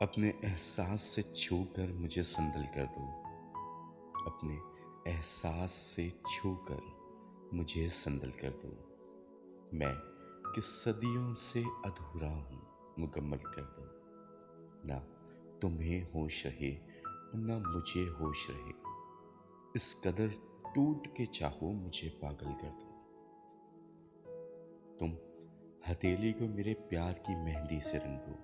اپنے احساس سے چھو کر مجھے سنبھل کر دو، اپنے احساس سے چھو کر مجھے سنبھل کر دو۔ میں کہ صدیوں سے ادھورا ہوں، مکمل کر دو۔ نہ تمہیں ہوش رہے اور نہ مجھے ہوش رہے، اس قدر ٹوٹ کے چاہو مجھے پاگل کر دو۔ تم ہتھیلی کو میرے پیار کی مہندی سے رنگو،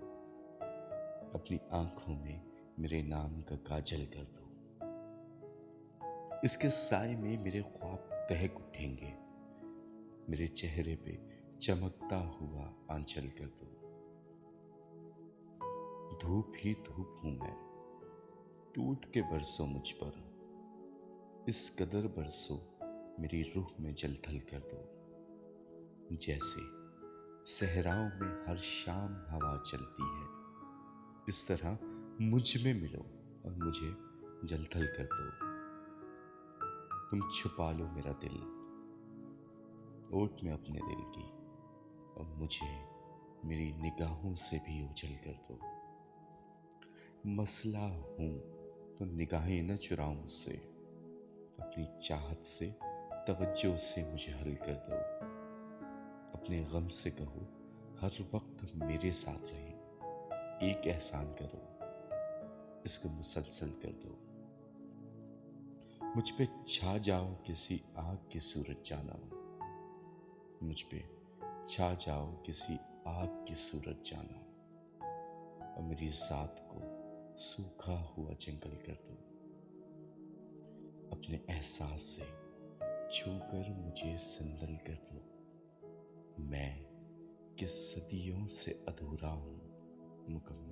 اپنی آنکھوں میں میرے نام کا کاجل کر دو۔ اس کے سائے میں میرے خواب دہک اٹھیں گے، میرے چہرے پہ چمکتا ہوا آنچل کر دو۔ دھوپ ہی دھوپ ہوں میں، ٹوٹ کے برسو مجھ پر، اس قدر برسو میری روح میں جل تھل کر دو۔ جیسے صحراؤں میں ہر شام ہوا چلتی ہے، اس طرح مجھ میں ملو اور مجھے جل تھل کر دو۔ تم چھپا لو میرا دل اوٹ میں اپنے دل کی، اور مجھے میری نگاہوں سے بھی اجل کر دو۔ مسئلہ ہوں تو نگاہیں نہ چراؤ مجھ سے، اپنی چاہت سے توجہ سے مجھے حل کر دو۔ اپنے غم سے کہو ہر وقت میرے ساتھ رہے، ایک احسان کرو اس کو مسلسل کر دو۔ مجھ پہ چھا جاؤ کسی آگ کی صورت جانا، مجھ پہ چھا جاؤ کسی آگ کی صورت جانا، اور میری ذات کو سوکھا ہوا جنگل کر دو۔ اپنے احساس سے چھو کر مجھے سنبھل کر دو۔ میں کہ صدیوں سے ادھورا ہوں، مکمل